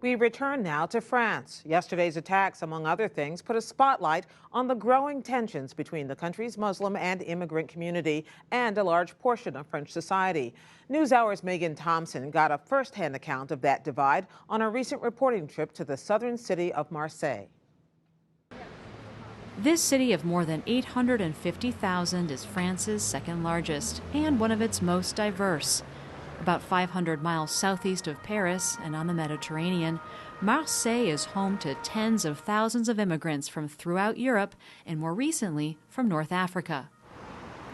We return now to France. Yesterday's attacks, among other things, put a spotlight on the growing tensions between the country's Muslim and immigrant community and a large portion of French society. NewsHour's Thompson got a first-hand account of that divide on a recent reporting trip to the southern city of Marseille. This city of more than 850,000 is France's second largest and one of its most diverse. About 500 miles southeast of Paris and on the Mediterranean, Marseille is home to tens of thousands of immigrants from throughout Europe and more recently from North Africa.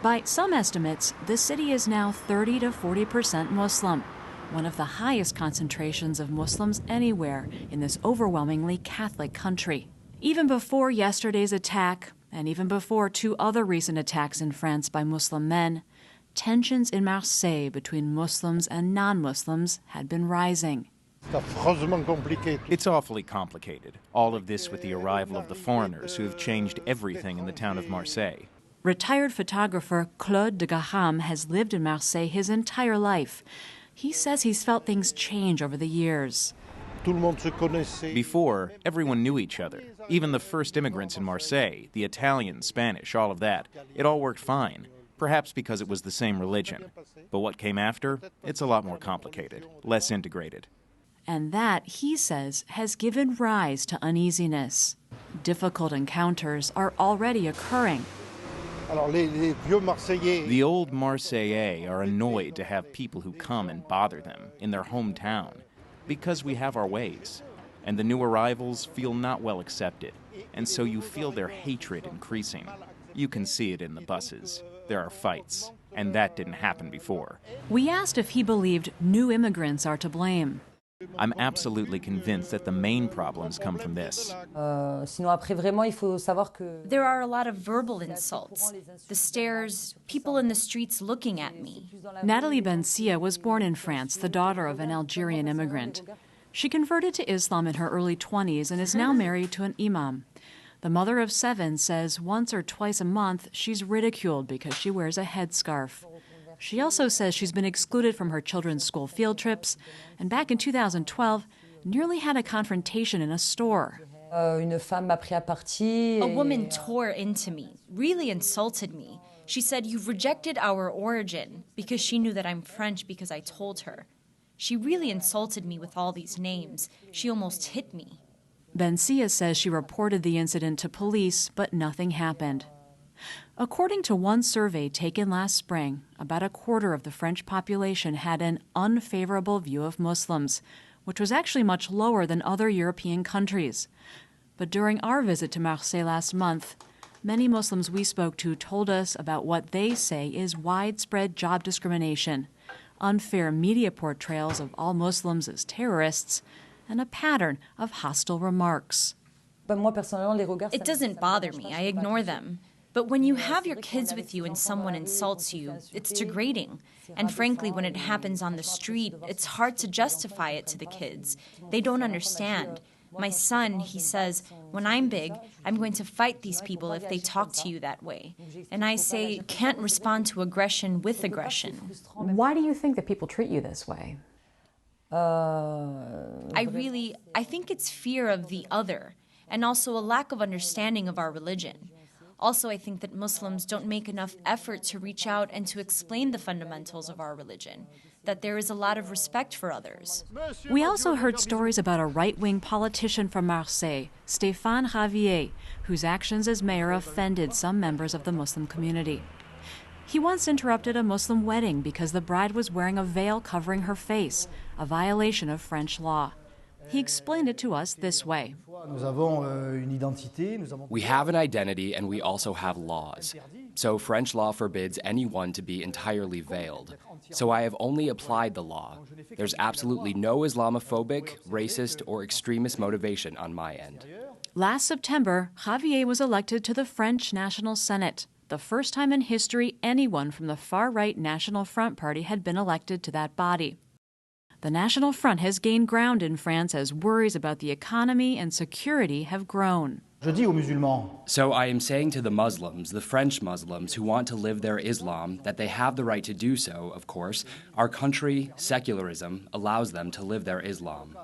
By some estimates, the city is now 30 to 40% Muslim, one of the highest concentrations of Muslims anywhere in this overwhelmingly Catholic country. Even before yesterday's attack, and even before two other recent attacks in France by Muslim men, tensions in Marseille between Muslims and non-Muslims had been rising. It's awfully complicated, all of this with the arrival of the foreigners who have changed everything in the town of Marseille. Retired photographer Claude de Gaham has lived in Marseille his entire life. He says he's felt things change over the years. Before, everyone knew each other. Even the first immigrants in Marseille, the Italian, Spanish, all of that, it all worked fine. Perhaps because it was the same religion. But what came after? It's a lot more complicated, less integrated. And that, he says, has given rise to uneasiness. Difficult encounters are already occurring. The old Marseillais are annoyed to have people who come and bother them in their hometown, because we have our ways. And the new arrivals feel not well accepted, and so you feel their hatred increasing. You can see it in the buses. There are fights, and that didn't happen before. We asked if he believed new immigrants are to blame. I'm absolutely convinced that the main problems come from this. There are a lot of verbal insults. The stares, people in the streets looking at me. Natalie Bensia was born in France, the daughter of an Algerian immigrant. She converted to Islam in her early 20s and is now married to an imam. The mother of 7 says once or twice a month she's ridiculed because she wears a headscarf. She also says she's been excluded from her children's school field trips, and back in 2012, nearly had a confrontation in a store. A woman tore into me, really insulted me. She said, "You've rejected our origin," because she knew that I'm French because I told her. She really insulted me with all these names. She almost hit me. Bensia says she reported the incident to police, but nothing happened. According to one survey taken last spring, about a quarter of the French population had an unfavorable view of Muslims, which was actually much lower than other European countries. But during our visit to Marseille last month, many Muslims we spoke to told us about what they say is widespread job discrimination, unfair media portrayals of all Muslims as terrorists, and a pattern of hostile remarks. It doesn't bother me. I ignore them. But when you have your kids with you and someone insults you, it's degrading. And frankly, when it happens on the street, it's hard to justify it to the kids. They don't understand. My son, he says, when I'm big, I'm going to fight these people if they talk to you that way. And I say, you can't respond to aggression with aggression. Why do you think that people treat you this way? I think it's fear of the other, and also a lack of understanding of our religion. Also, I think that Muslims don't make enough effort to reach out and to explain the fundamentals of our religion, that there is a lot of respect for others. We also heard stories about a right-wing politician from Marseille, Stéphane Ravier, whose actions as mayor offended some members of the Muslim community. He once interrupted a Muslim wedding because the bride was wearing a veil covering her face, a violation of French law. He explained it to us this way. We have an identity and we also have laws. So French law forbids anyone to be entirely veiled. So I have only applied the law. There's absolutely no Islamophobic, racist, or extremist motivation on my end. Last September, Javier was elected to the French National Senate, the first time in history anyone from the far-right National Front Party had been elected to that body. The National Front has gained ground in France as worries about the economy and security have grown. So I am saying to the Muslims, the French Muslims who want to live their Islam, that they have the right to do so, of course. Our country, secularism, allows them to live their Islam.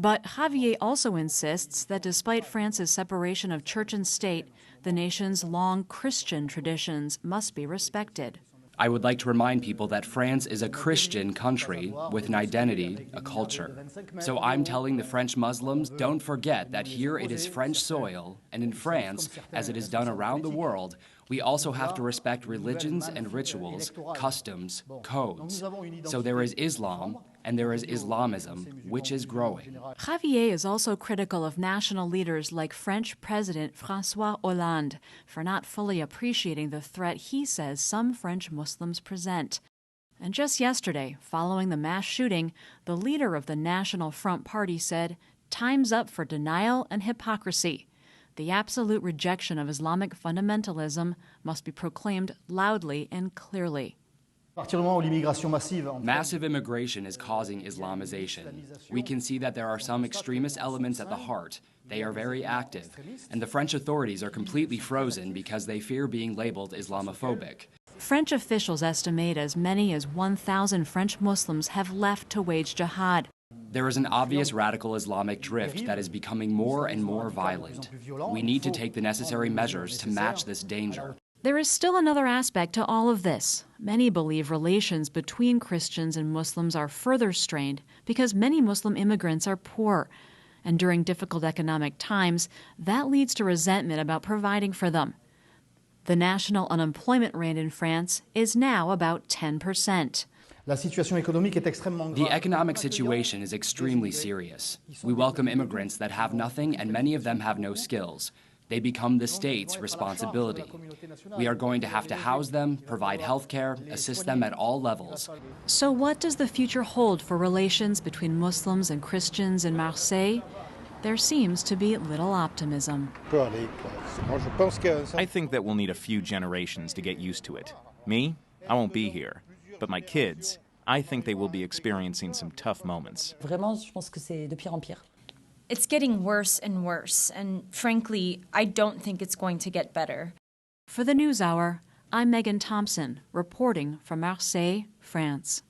But Javier also insists that despite France's separation of church and state, the nation's long Christian traditions must be respected. I would like to remind people that France is a Christian country with an identity, a culture. So I'm telling the French Muslims, don't forget that here it is French soil, and in France, as it is done around the world, we also have to respect religions and rituals, customs, codes. So there is Islam, and there is Islamism, which is growing. Javier is also critical of national leaders like French President François Hollande for not fully appreciating the threat he says some French Muslims present. And just yesterday, following the mass shooting, the leader of the National Front Party said, "Time's up for denial and hypocrisy. The absolute rejection of Islamic fundamentalism must be proclaimed loudly and clearly." Massive immigration is causing Islamization. We can see that there are some extremist elements at the heart. They are very active, and the French authorities are completely frozen because they fear being labeled Islamophobic. French officials estimate as many as 1,000 French Muslims have left to wage jihad. There is an obvious radical Islamic drift that is becoming more and more violent. We need to take the necessary measures to match this danger. There is still another aspect to all of this. Many believe relations between Christians and Muslims are further strained because many Muslim immigrants are poor. And during difficult economic times, that leads to resentment about providing for them. The national unemployment rate in France is now about 10%. The economic situation is extremely serious. We welcome immigrants that have nothing, and many of them have no skills. They become the state's responsibility. We are going to have to house them, provide health care, assist them at all levels. So what does the future hold for relations between Muslims and Christians in Marseille? There seems to be little optimism. I think that we'll need a few generations to get used to it. Me? I won't be here. But my kids, I think they will be experiencing some tough moments. It's getting worse and worse, and frankly, I don't think it's going to get better. For the NewsHour, I'm Megan Thompson, reporting from Marseille, France.